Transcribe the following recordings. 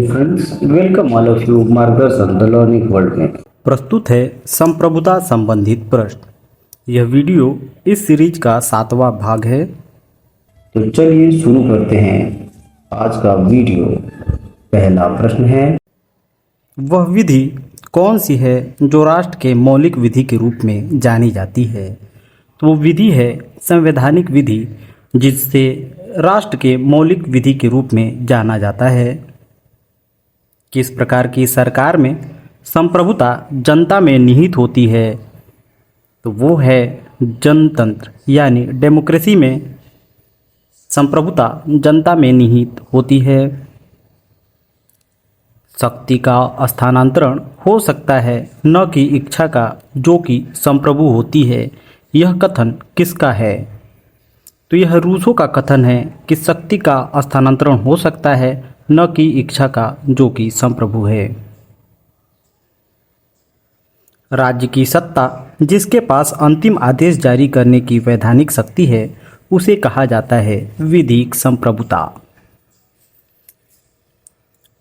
Friends, welcome all of you मार्गदर्शन the learning world में। प्रस्तुत है संप्रभुता संबंधित प्रश्न। यह वीडियो इस सीरीज का 7वां भाग है। तो चलिए शुरू करते हैं आज का वीडियो। पहला प्रश्न है, वह विधि कौन सी है जो राष्ट्र के मौलिक विधि के रूप में जानी जाती है? तो वो विधि है संवैधानिक विधि, जिससे राष्ट्र के मौलिक विधि के रूप में जाना जाता है। किस प्रकार की सरकार में संप्रभुता जनता में निहित होती है? तो वो है जनतंत्र, यानी डेमोक्रेसी में संप्रभुता जनता में निहित होती है। शक्ति का स्थानांतरण हो सकता है, न कि इच्छा का, जो कि संप्रभु होती है। यह कथन किसका है? तो यह रूसो का कथन है कि शक्ति का स्थानांतरण हो सकता है, न कि इच्छा का, जो कि संप्रभु है। राज्य की सत्ता जिसके पास अंतिम आदेश जारी करने की वैधानिक शक्ति है, उसे कहा जाता है विधिक संप्रभुता।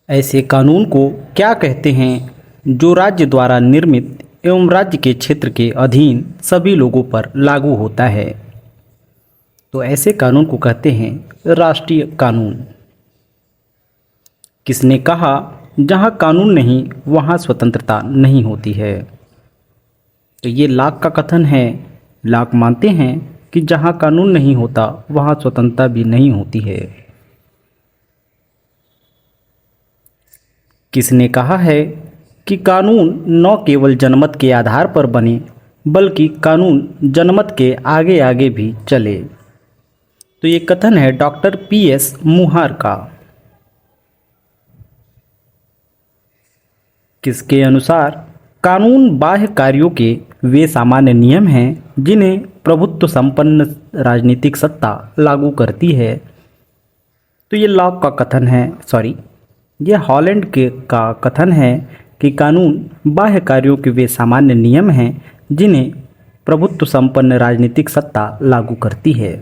ऐसे कानून को क्या कहते हैं जो राज्य द्वारा निर्मित एवं राज्य के क्षेत्र के अधीन सभी लोगों पर लागू होता है? तो ऐसे कानून को कहते हैं राष्ट्रीय कानून। किसने कहा जहाँ कानून नहीं वहाँ स्वतंत्रता नहीं होती है? तो ये लाक का कथन है। लाक मानते हैं कि जहाँ कानून नहीं होता वहाँ स्वतंत्रता भी नहीं होती है। किसने कहा है कि कानून न केवल जनमत के आधार पर बने, बल्कि कानून जनमत के आगे आगे भी चले? तो ये कथन है डॉक्टर PS मुहार का। किसके अनुसार कानून बाह्य कार्यों के वे सामान्य नियम हैं जिन्हें प्रभुत्व संपन्न राजनीतिक सत्ता लागू करती है? तो ये लॉक का कथन है, यह हॉलैंड का कथन है कि कानून बाह्य कार्यों के वे सामान्य नियम हैं जिन्हें प्रभुत्व संपन्न राजनीतिक सत्ता लागू करती है।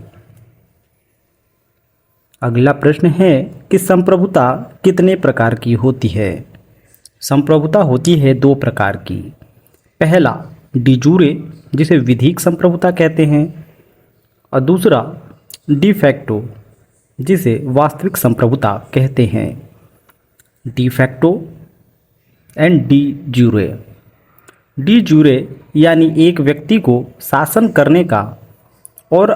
अगला प्रश्न है कि संप्रभुता कितने प्रकार की होती है? संप्रभुता होती है 2 प्रकार की। पहला डी जूरे, जिसे विधिक संप्रभुता कहते हैं, और दूसरा डी फैक्टो, जिसे वास्तविक संप्रभुता कहते हैं। De facto and D jure. D jure यानी एक व्यक्ति को शासन करने का और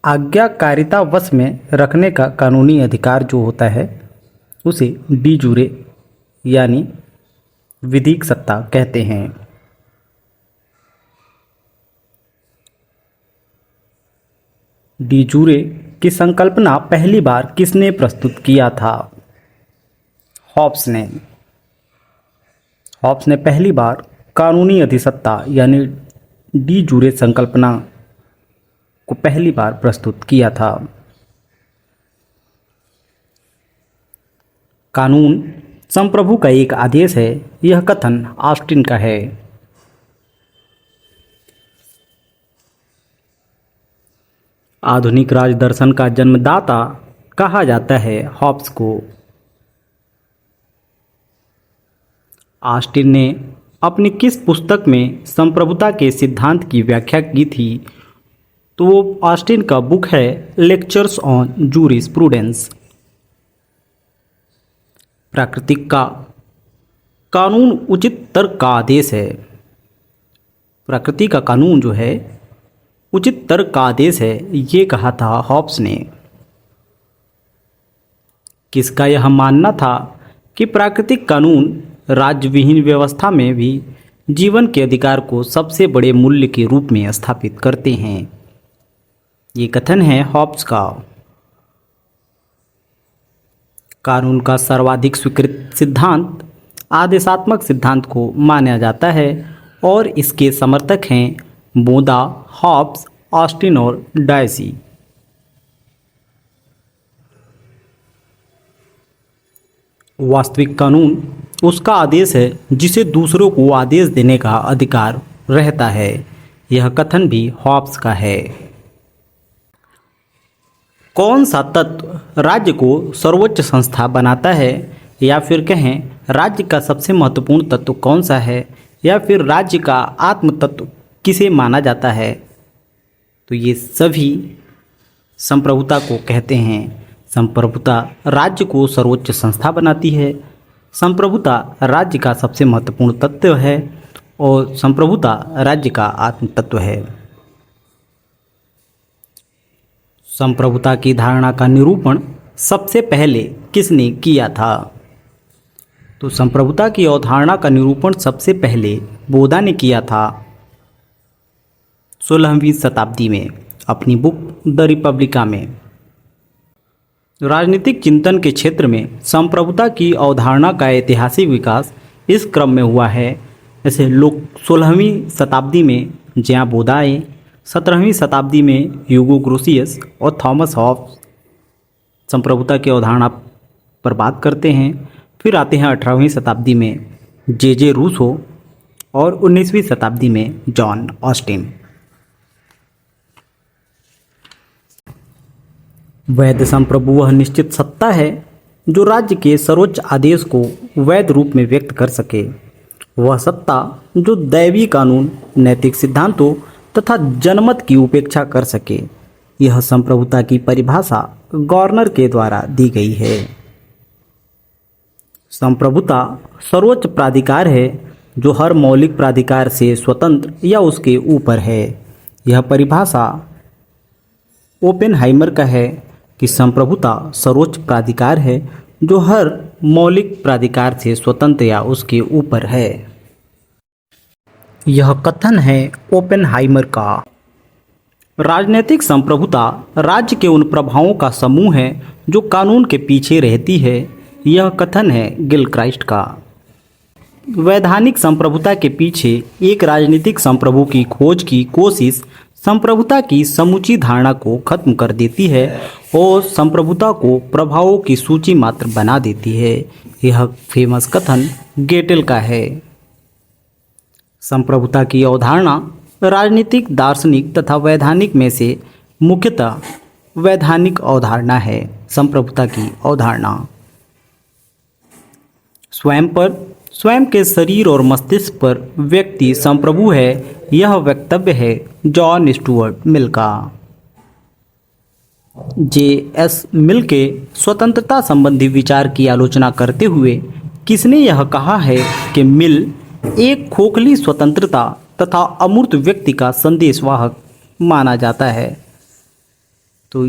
आज्ञाकारिता वश में रखने का कानूनी अधिकार जो होता है, उसे डी जूरे यानी विधिक सत्ता कहते हैं। डी जूरे की संकल्पना पहली बार किसने प्रस्तुत किया था? हॉब्स ने। हॉब्स ने पहली बार कानूनी अधिसत्ता यानी डी जूरे संकल्पना को पहली बार प्रस्तुत किया था। कानून संप्रभु का एक आदेश है, यह कथन ऑस्टिन का है। आधुनिक राजदर्शन का जन्मदाता कहा जाता है हॉब्स को। ऑस्टिन ने अपनी किस पुस्तक में संप्रभुता के सिद्धांत की व्याख्या की थी? तो वो ऑस्टिन का बुक है लेक्चर्स ऑन जूरिस्प्रूडेंस। प्राकृतिक का कानून उचित तर्क का आदेश है। प्रकृति का कानून जो है उचित तर्क का आदेश है, ये कहा था हॉब्स ने। किसका यह मानना था कि प्राकृतिक कानून राज्यविहीन व्यवस्था में भी जीवन के अधिकार को सबसे बड़े मूल्य के रूप में स्थापित करते हैं? ये कथन है हॉब्स का। कानून का सर्वाधिक स्वीकृत सिद्धांत आदेशात्मक सिद्धांत को माना जाता है और इसके समर्थक हैं बोदा, हॉब्स, ऑस्टिन और डायसी। वास्तविक कानून उसका आदेश है जिसे दूसरों को आदेश देने का अधिकार रहता है। यह कथन भी हॉब्स का है। कौन सा तत्व राज्य को सर्वोच्च संस्था बनाता है? या फिर कहें राज्य का सबसे महत्वपूर्ण तत्व कौन सा है, या फिर राज्य का आत्म तत्व किसे माना जाता है, तो ये सभी संप्रभुता को कहते हैं। संप्रभुता राज्य को सर्वोच्च संस्था बनाती है। संप्रभुता राज्य का सबसे महत्वपूर्ण तत्व है और संप्रभुता राज्य का आत्म तत्व है। संप्रभुता की धारणा का निरूपण सबसे पहले किसने किया था? तो संप्रभुता की अवधारणा का निरूपण सबसे पहले बोधा ने किया था 16वीं शताब्दी में अपनी बुक द रिपब्लिका में। राजनीतिक चिंतन के क्षेत्र में संप्रभुता की अवधारणा का ऐतिहासिक विकास इस क्रम में हुआ है। जैसे लोग 16वीं शताब्दी में ज्यां बोधा आए, 17वीं शताब्दी में ह्यूगो ग्रोसियस और थॉमस हॉब्स संप्रभुता की अवधारणा पर बात करते हैं। फिर आते हैं 18वीं शताब्दी में जे रूसो और 19वीं शताब्दी में जॉन ऑस्टिन। वैध संप्रभु वह निश्चित सत्ता है जो राज्य के सर्वोच्च आदेश को वैध रूप में व्यक्त कर सके। वह सत्ता जो दैवीय कानून, नैतिक सिद्धांतों तथा जनमत की उपेक्षा कर सके। यह संप्रभुता की परिभाषा गवर्नर के द्वारा दी गई है। संप्रभुता सर्वोच्च प्राधिकार है जो हर मौलिक प्राधिकार से स्वतंत्र या उसके ऊपर है। यह परिभाषा ओपेनहाइमर का है कि संप्रभुता सर्वोच्च प्राधिकार है जो हर मौलिक प्राधिकार से स्वतंत्र या उसके ऊपर है। यह कथन है ओपेनहाइमर का। राजनीतिक संप्रभुता राज्य के उन प्रभावों का समूह है जो कानून के पीछे रहती है। यह कथन है गिलक्राइस्ट का। वैधानिक संप्रभुता के पीछे एक राजनीतिक संप्रभु की खोज की कोशिश संप्रभुता की समूची धारणा को खत्म कर देती है और संप्रभुता को प्रभावों की सूची मात्र बना देती है। यह फेमस कथन गेटेल का है। संप्रभुता की अवधारणा राजनीतिक, दार्शनिक तथा वैधानिक में से मुख्यतः वैधानिक अवधारणा है। संप्रभुता की अवधारणा स्वयं के शरीर और मस्तिष्क पर व्यक्ति संप्रभु है। यह वक्तव्य है जॉन स्टुअर्ट मिल का। जे.एस. मिल के स्वतंत्रता संबंधी विचार की आलोचना करते हुए किसने यह कहा है कि मिल एक खोखली स्वतंत्रता तथा अमूर्त व्यक्ति का संदेशवाहक माना जाता है। तो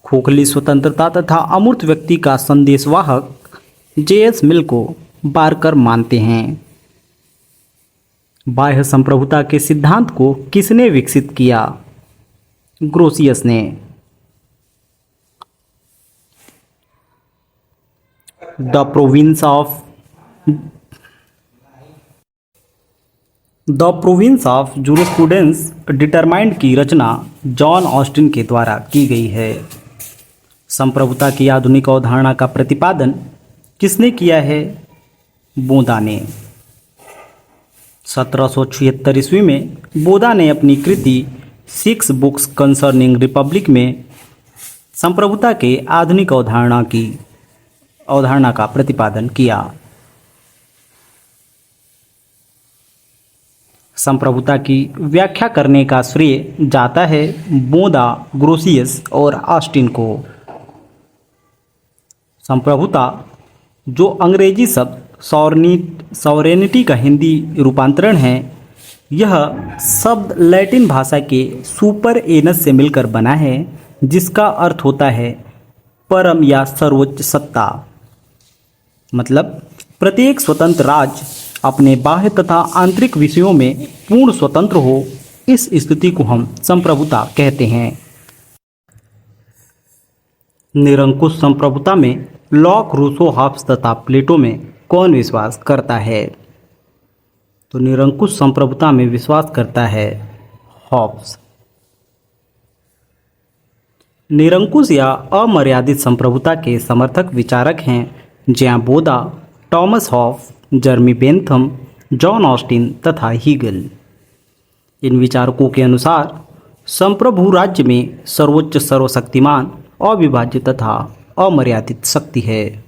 खोखली स्वतंत्रता तथा अमूर्त व्यक्ति का संदेशवाहक जे.एस. मिल को बारकर मानते हैं। बाह्य संप्रभुता के सिद्धांत को किसने विकसित किया? ग्रोसियस ने। The province of jurisprudence determined की रचना जॉन ऑस्टिन के द्वारा की गई है। संप्रभुता की आधुनिक अवधारणा का प्रतिपादन किसने किया है? बोधा ने। 1776 ईस्वी में बोधा ने अपनी कृति 6 बुक्स कंसर्निंग रिपब्लिक में संप्रभुता के आधुनिक अवधारणा का प्रतिपादन किया। संप्रभुता की व्याख्या करने का श्रेय जाता है बोधा, ग्रोसियस और ऑस्टिन को। संप्रभुता जो अंग्रेजी शब्द सॉवरेनिटी का हिंदी रूपांतरण है, यह शब्द लैटिन भाषा के सुपर एनस से मिलकर बना है जिसका अर्थ होता है परम या सर्वोच्च सत्ता। मतलब प्रत्येक स्वतंत्र राज्य अपने बाह्य तथा आंतरिक विषयों में पूर्ण स्वतंत्र हो। इस स्थिति को हम संप्रभुता कहते हैं। निरंकुश संप्रभुता में लॉक, रूसो, हॉब्स तथा प्लेटो में कौन विश्वास करता है? तो निरंकुश संप्रभुता में विश्वास करता है हॉब्स। निरंकुश या अमर्यादित संप्रभुता के समर्थक विचारक हैं ज्यां बोधा, Thomas Hobbs, जर्मी Bentham, John Austin तथा हीगल। इन विचारकों के अनुसार संप्रभु राज्य में सर्वोच्च, सर्वशक्तिमान, अविभाज्य तथा अमर्यादित शक्ति है।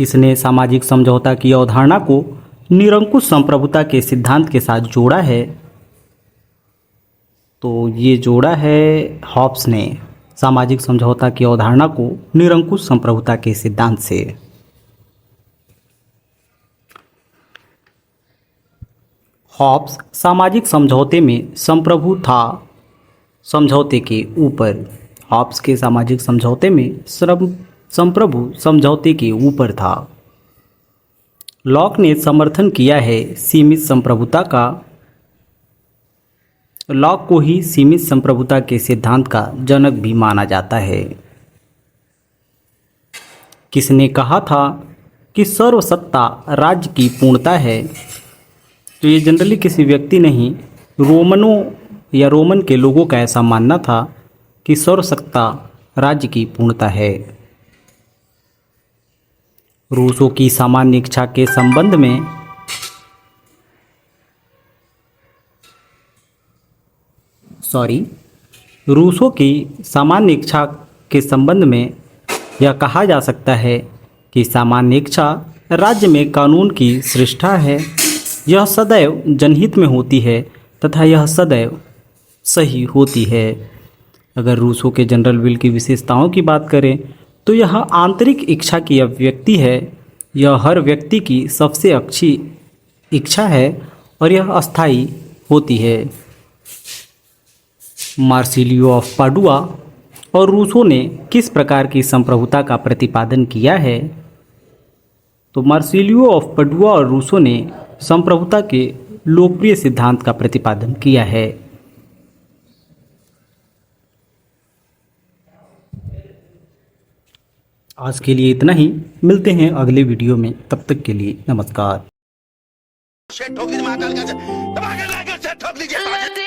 किसने सामाजिक समझौता की अवधारणा को निरंकुश संप्रभुता के सिद्धांत के साथ जोड़ा है? तो ये जोड़ा है हॉब्स ने सामाजिक समझौता की अवधारणा को निरंकुश संप्रभुता के सिद्धांत से। हॉब्स सामाजिक समझौते में संप्रभु था समझौते के ऊपर। हॉब्स के सामाजिक समझौते में संप्रभु समझौते के ऊपर था। लॉक ने समर्थन किया है सीमित संप्रभुता का। लॉक को ही सीमित संप्रभुता के सिद्धांत का जनक भी माना जाता है। किसने कहा था कि सर्वसत्ता राज्य की पूर्णता है? तो ये जनरली किसी व्यक्ति नहीं, रोमनों या रोमन के लोगों का ऐसा मानना था कि सर्वसत्ता राज्य की पूर्णता है। रूसों की सामान्य इच्छा के संबंध में रूसों की सामान्य इच्छा के संबंध में यह कहा जा सकता है कि सामान्य इच्छा राज्य में कानून की सृष्टा है। यह सदैव जनहित में होती है तथा यह सदैव सही होती है। अगर रूसों के जनरल विल की विशेषताओं की बात करें तो यह आंतरिक इच्छा की अभिव्यक्ति है। यह हर व्यक्ति की सबसे अच्छी इच्छा है और यह अस्थायी होती है। मार्सिलियो ऑफ पाडुआ और रूसो ने किस प्रकार की संप्रभुता का प्रतिपादन किया है? तो मार्सिलियो ऑफ पाडुआ और रूसो ने संप्रभुता के लोकप्रिय सिद्धांत का प्रतिपादन किया है। आज के लिए इतना ही, मिलते हैं अगले वीडियो में, तब तक के लिए नमस्कार। ठोक लीजिए महाकाल का ठोक लीजिए।